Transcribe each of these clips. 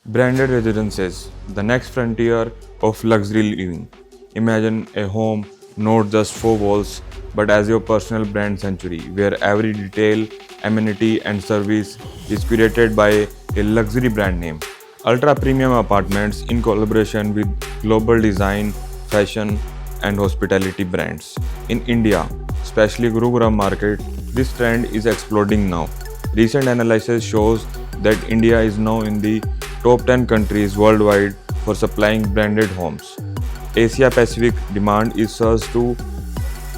Branded residences, the next frontier of luxury living. Imagine a home not just four walls, but as your personal brand sanctuary, where every detail, amenity, and service is curated by a luxury brand name. Ultra premium apartments in collaboration with global design, fashion, and hospitality brands. In India, especially Gurugram market, this trend is exploding now. Recent analysis shows that India is now in the top 10 countries worldwide for supplying branded homes. Asia Pacific demand is surged to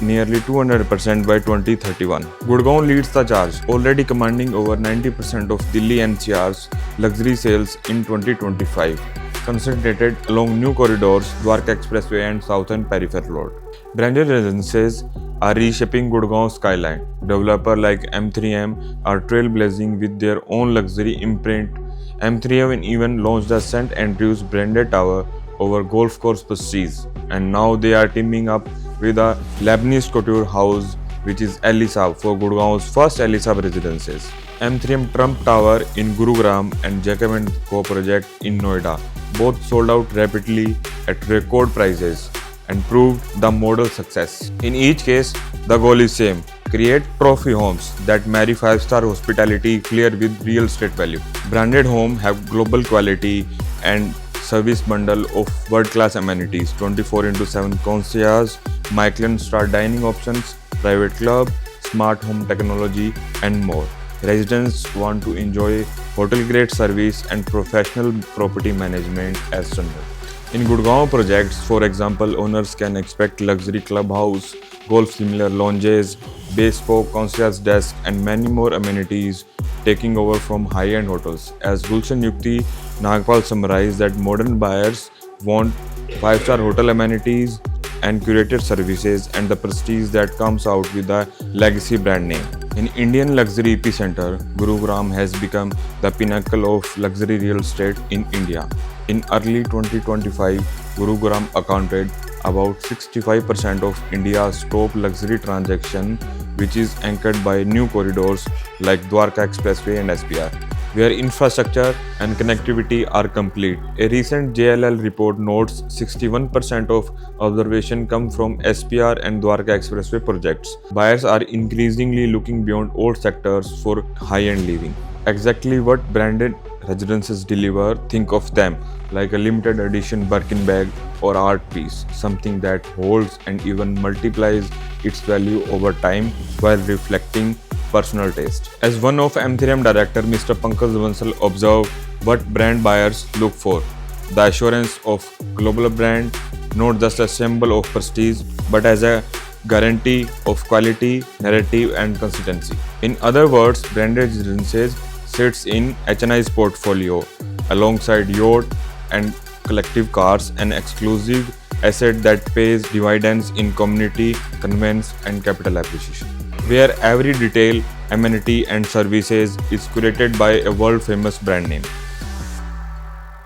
nearly 200% by 2031. Gurgaon leads the charge, already commanding over 90% of Delhi NCR's luxury sales in 2025, concentrated along new corridors, Dwarka Expressway and Southern Peripheral Road. Branded residences are reshaping Gurgaon's skyline. Developers like M3M are trailblazing with their own luxury imprint. M3M even launched the St. Andrews branded tower over golf course prestige, and now they are teaming up with a Lebanese couture house which is Elisab for Gurgaon's first Elisab residences. M3M Trump Tower in Gurugram and Jacob & Co project in Noida both sold out rapidly at record prices and proved the model success. In each case, the goal is same: create trophy homes that marry 5-star hospitality flair with real estate value. Branded homes have global quality and service bundle of world-class amenities, 24/7 concierge, Michelin-star dining options, private club, smart home technology, and more. Residents want to enjoy hotel-grade service and professional property management as standard. In Gurgaon projects, for example, owners can expect luxury clubhouse, golf-similar lounges, bespoke concierge desk, and many more amenities taking over from high-end hotels. As Gulshan Yukti Nagpal summarized that modern buyers want 5-star hotel amenities and curated services and the prestige that comes out with a legacy brand name. In Indian luxury epicenter, Gurugram has become the pinnacle of luxury real estate in India. In early 2025, Gurugram accounted about 65% of India's top luxury transaction, which is anchored by new corridors like Dwarka Expressway and SPR, where infrastructure and connectivity are complete. A recent JLL report notes 61% of observation come from SPR and Dwarka Expressway projects. Buyers are increasingly looking beyond old sectors for high-end living. Exactly what branded residences deliver, think of them like a limited edition Birkin bag or art piece, something that holds and even multiplies its value over time while reflecting personal taste. As one of M3M director Mr. Pankaj Bansal observed what brand buyers look for: the assurance of global brand, not just a symbol of prestige, but as a guarantee of quality, narrative and consistency. In other words, branded residences sits in HNI's portfolio alongside yacht and collective cars, an exclusive asset that pays dividends in community, convenience and capital appreciation, where every detail, amenity and services is curated by a world famous brand name.